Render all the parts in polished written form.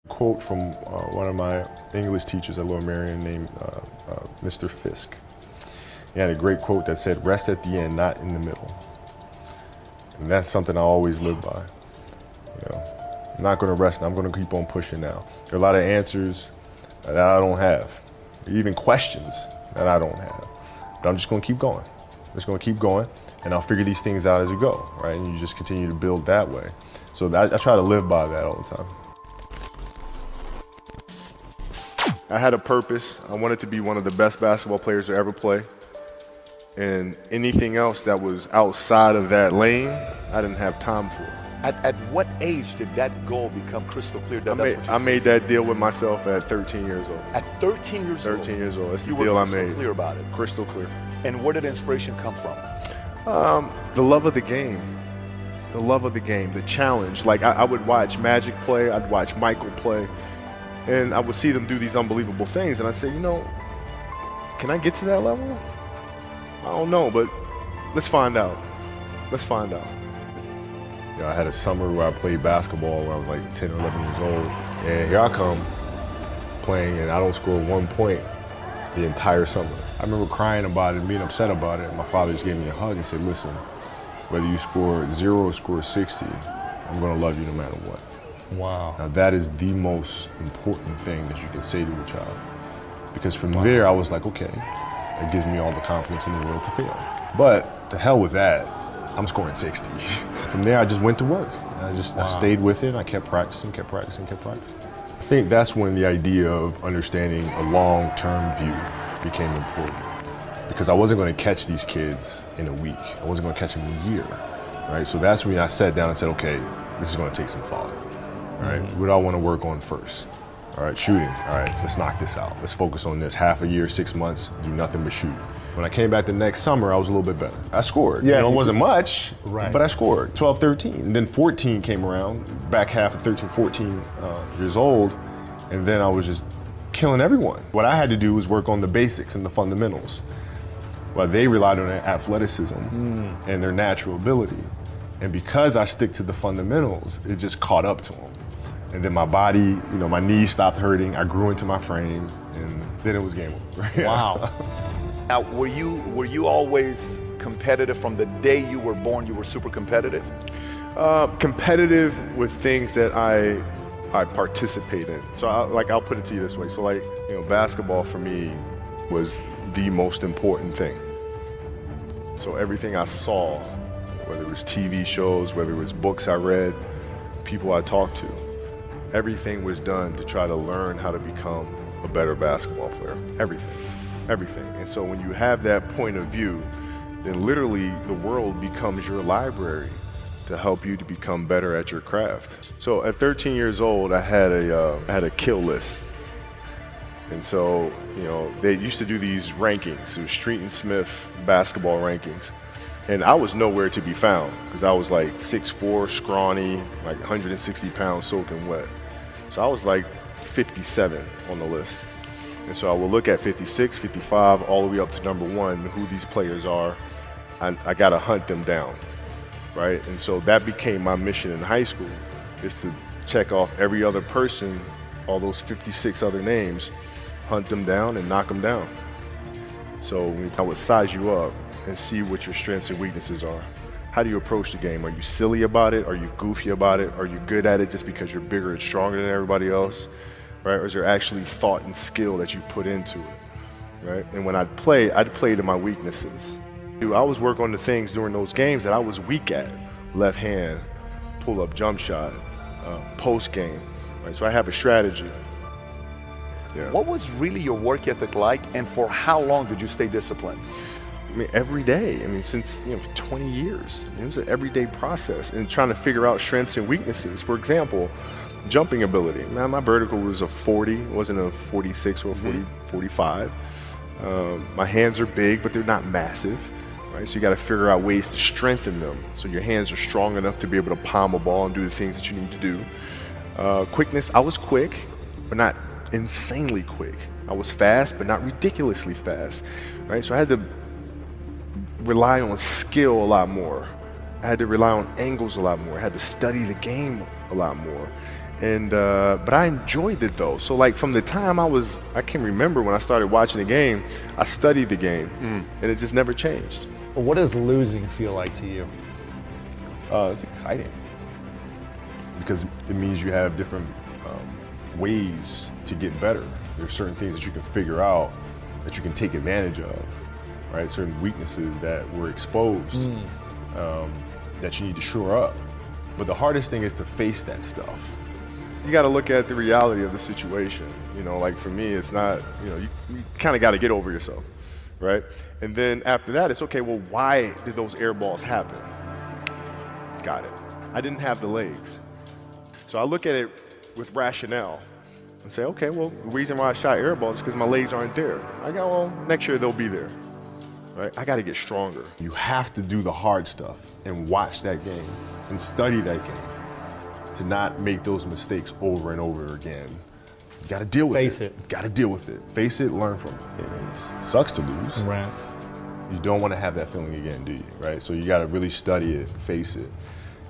Quote from one of my English teachers at Lower Merion named Mr. Fisk. He had a great quote that said, "Rest at the end, not in the middle." And that's something I always live by. You know, I'm not going to rest. I'm going to keep on pushing now. There are a lot of answers that I don't have, even questions that I don't have. But I'm just going to keep going. I'm just going to keep going, and I'll figure these things out as we go, right? And you just continue to build that way. So I try to live by that all the time. I had a purpose. I wanted to be one of the best basketball players to ever play. And anything else that was outside of that lane, I didn't have time for. At what age did that goal become crystal clear? I made that deal with myself at 13 years old. At 13 years old? 13 years old. That's the you deal I were made. crystal clear about it? Crystal clear. And where did inspiration come from? The love of the game. The love of the game, the challenge. Like I would watch Magic play, I'd watch Michael play, and I would see them do these unbelievable things, and I'd say, you know, can I get to that level? I don't know, but let's find out. Let's find out. You know, I had a summer where I played basketball when I was like 10 or 11 years old, and here I come playing, and I don't score 1 point the entire summer. I remember crying about it and being upset about it, and my father just gave me a hug and said, listen, whether you score 0 or score 60, I'm gonna love you no matter what. Wow. Now that is the most important thing that you can say to a child. Because from there I was like, okay, that gives me all the confidence in the world to fail. But to hell with that, I'm scoring 60. From there I just went to work. I stayed with it, I kept practicing. I think that's when the idea of understanding a long-term view became important. Because I wasn't gonna catch these kids in a week. I wasn't gonna catch them in a year, right? So that's when I sat down and said, okay, this is gonna take some thought. All right, what do I want to work on first? All right, shooting. All right, let's knock this out. Let's focus on this. Half a year, 6 months, do nothing but shoot. When I came back the next summer, I was a little bit better. I scored. Yeah, it wasn't much, right, but I scored. 12, 13. And then 14 came around, back half of 13, 14 years old, and then I was just killing everyone. What I had to do was work on the basics and the fundamentals. Well, they relied on their athleticism and their natural ability. And because I stick to the fundamentals, it just caught up to them. And then my body, you know, my knees stopped hurting. I grew into my frame, and then it was game over. Wow. Now, were you always competitive from the day you were born? You were super competitive? Competitive with things that I participate in. So I'll put it to you this way. So like, you know, basketball for me was the most important thing. So everything I saw, whether it was TV shows, whether it was books I read, people I talked to, everything was done to try to learn how to become a better basketball player. Everything. And so when you have that point of view, then literally the world becomes your library to help you to become better at your craft. So at 13 years old, I had a kill list. And so, you know, they used to do these rankings. It was Street and Smith basketball rankings. And I was nowhere to be found because I was like 6'4", scrawny, like 160 pounds soaking wet. So I was like 57 on the list. And so I would look at 56, 55, all the way up to number 1, who these players are. I got to hunt them down, right? And so that became my mission in high school, is to check off every other person, all those 56 other names, hunt them down and knock them down. So I would size you up and see what your strengths and weaknesses are. How do you approach the game? Are you silly about it? Are you goofy about it? Are you good at it just because you're bigger and stronger than everybody else? Right? Or is there actually thought and skill that you put into it? Right? And when I'd play to my weaknesses. I always work on the things during those games that I was weak at. Left hand, pull up jump shot, post game. Right? So I have a strategy. Yeah. What was really your work ethic like, and for how long did you stay disciplined? I mean, every day. I mean, since 20 years. It was an everyday process and trying to figure out strengths and weaknesses. For example, jumping ability. Man, my vertical was a 40, it wasn't a 46 or a 45. My hands are big, but they're not massive. Right? So you got to figure out ways to strengthen them so your hands are strong enough to be able to palm a ball and do the things that you need to do. Quickness, I was quick, but not insanely quick. I was fast, but not ridiculously fast. Right? So I had to rely on skill a lot more. I had to rely on angles a lot more. I had to study the game a lot more. but I enjoyed it though. So like from the time I can remember when I started watching the game, I studied the game, and it just never changed. Well, what does losing feel like to you? It's exciting because it means you have different ways to get better. There's certain things that you can figure out that you can take advantage of, right? Certain weaknesses that were exposed that you need to shore up. But the hardest thing is to face that stuff. You got to look at the reality of the situation. You know, like for me, it's not, you kind of got to get over yourself, right? And then after that, it's okay, well, why did those air balls happen? Got it. I didn't have the legs. So I look at it with rationale and say, okay, well, the reason why I shot air balls is because my legs aren't there. I go, well, next year they'll be there, right? I got to get stronger. You have to do the hard stuff and watch that game and study that game to not make those mistakes over and over again. You got to deal with it. Face it. Got to deal with it. Face it, learn from it. And it sucks to lose. Right. You don't want to have that feeling again, do you? Right? So you got to really study it, face it.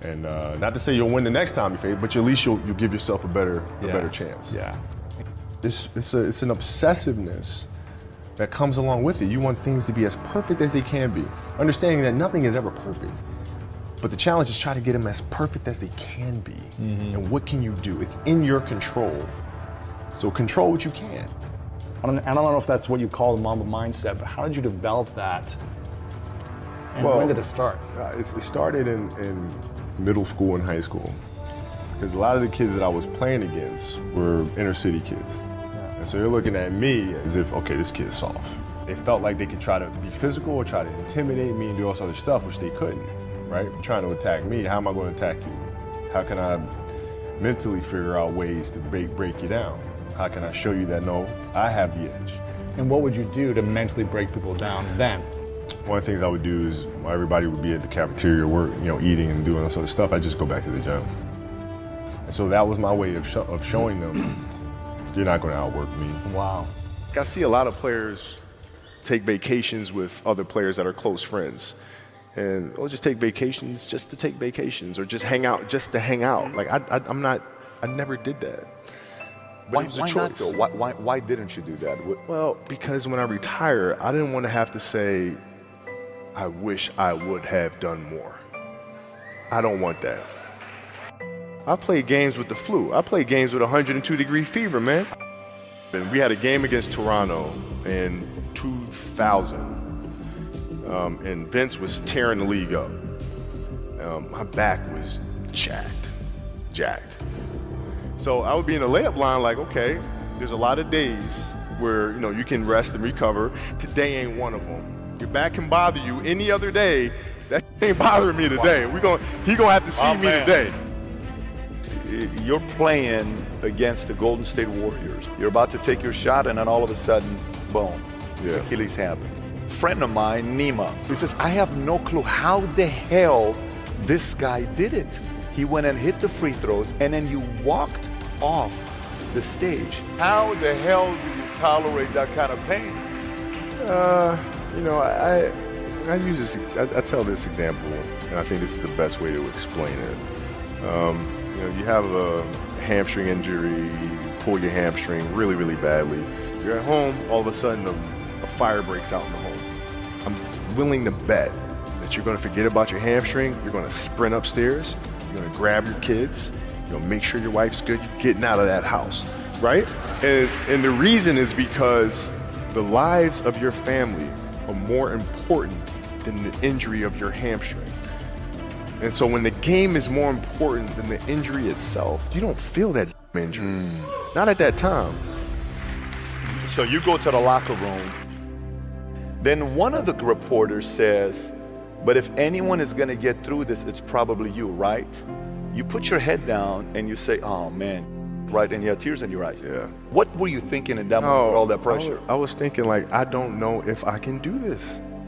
And not to say you'll win the next time you face it, but at least you'll give yourself a better chance. Yeah. It's an obsessiveness that comes along with it. You want things to be as perfect as they can be, understanding that nothing is ever perfect. But the challenge is try to get them as perfect as they can be. And what can you do? It's in your control. So control what you can. I don't know if that's what you call the Mamba mindset, but how did you develop that? And when did it start? It started in middle school and high school. Because a lot of the kids that I was playing against were inner city kids. And so they're looking at me as if, okay, this kid's soft. They felt like they could try to be physical or try to intimidate me and do all this other stuff, which they couldn't, right? Trying to attack me, how am I going to attack you? How can I mentally figure out ways to break you down? How can I show you that, no, I have the edge? And what would you do to mentally break people down then? One of the things I would do is while everybody would be at the cafeteria work, eating and doing all sort of stuff, I just go back to the gym. And so that was my way of showing them, you're not going to outwork me. Wow. I see a lot of players take vacations with other players that are close friends. And we'll just take vacations just to take vacations or just hang out just to hang out. Like I never did that. But Why it was a not choice. though? Why didn't you do that? Well, because when I retire, I didn't want to have to say, I wish I would have done more. I don't want that. I played games with the flu. I played games with 102-degree fever, man. And we had a game against Toronto in 2000. And Vince was tearing the league up. My back was jacked. So I would be in the layup line like, okay, there's a lot of days where, you can rest and recover. Today ain't one of them. Your back can bother you any other day. That ain't bothering me today. He gonna have to see me today. You're playing against the Golden State Warriors. You're about to take your shot, and then all of a sudden, boom, Achilles happens. Friend of mine, Nima, he says, I have no clue how the hell this guy did it. He went and hit the free throws, and then you walked off the stage. How the hell do you tolerate that kind of pain? I use this. I tell this example, and I think this is the best way to explain it. You have a hamstring injury, you pull your hamstring really, really badly. You're at home, all of a sudden a fire breaks out in the home. I'm willing to bet that you're going to forget about your hamstring. You're going to sprint upstairs. You're going to grab your kids. You're going to make sure your wife's good. You're getting out of that house, right? And the reason is because the lives of your family are more important than the injury of your hamstring. And so when the game is more important than the injury itself, you don't feel that injury. Not at that time. So you go to the locker room. Then one of the reporters says, but if anyone is going to get through this, it's probably you, right? You put your head down and you say, oh, man, right? And you have tears in your eyes. Yeah. What were you thinking in that moment with all that pressure? I was thinking, like, I don't know if I can do this.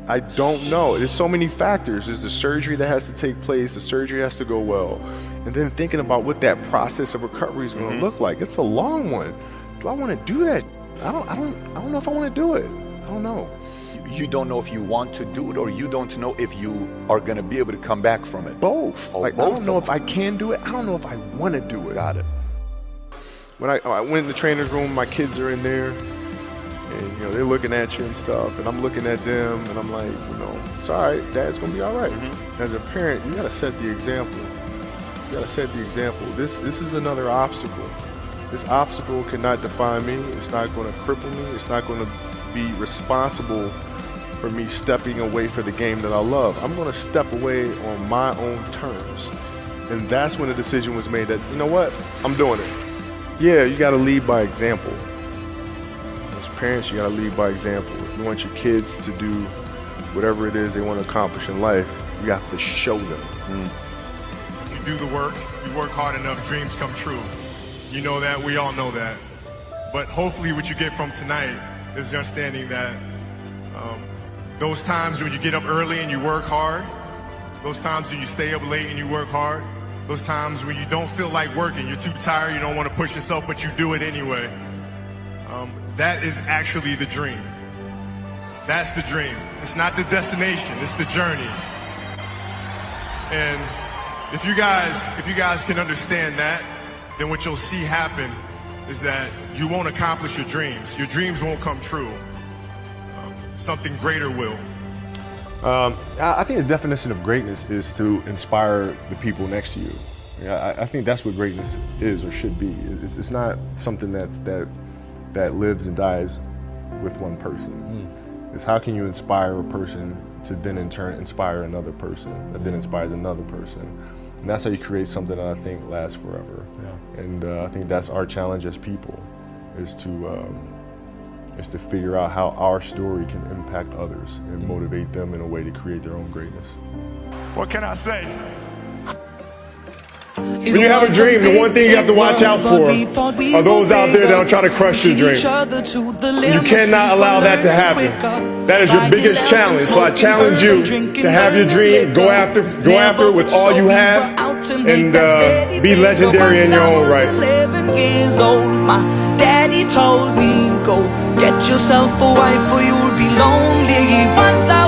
I don't know. There's so many factors. There's the surgery that has to take place. The surgery has to go well. And then thinking about what that process of recovery is going to look like. It's a long one. Do I want to do that? I don't know if I want to do it. I don't know. You don't know if you want to do it, or you don't know if you are going to be able to come back from it. Both. Oh, like, both I don't know if I can do it. I don't know if I want to do it. Got it. when I went in the trainer's room, my kids are in there, and they're looking at you and stuff, and I'm looking at them, and I'm like, it's all right, Dad's gonna be all right. As a parent, you gotta set the example. You gotta set the example. This is another obstacle. This obstacle cannot define me. It's not gonna cripple me. It's not gonna be responsible for me stepping away for the game that I love. I'm gonna step away on my own terms. And that's when the decision was made that, you know what, I'm doing it. Yeah, you gotta lead by example. As parents, you gotta lead by example. If you want your kids to do whatever it is they want to accomplish in life, you have to show them. If you do the work, you work hard enough, dreams come true. You know that, we all know that. But hopefully what you get from tonight is the understanding that those times when you get up early and you work hard, those times when you stay up late and you work hard, those times when you don't feel like working, you're too tired, you don't want to push yourself, but you do it anyway. That is actually the dream. That's the dream. It's not the destination, it's the journey. And if you guys can understand that, then what you'll see happen is that you won't accomplish your dreams. Your dreams won't come true. Something greater will. I think the definition of greatness is to inspire the people next to you. I think that's what greatness is or should be. It's not something that lives and dies with one person. It's how can you inspire a person to then in turn inspire another person that then inspires another person. And that's how you create something that I think lasts forever. Yeah. And I think that's our challenge as people, is to figure out how our story can impact others and motivate them in a way to create their own greatness. What can I say? When you have a dream, the one thing you have to watch out for are those out there that will try to crush your dream. You cannot allow that to happen. That is your biggest challenge. So I challenge you to have your dream, go after it with all you have, and be legendary in your own right. 11 years old, my daddy told me, go get yourself a wife or you'll be lonely. Once I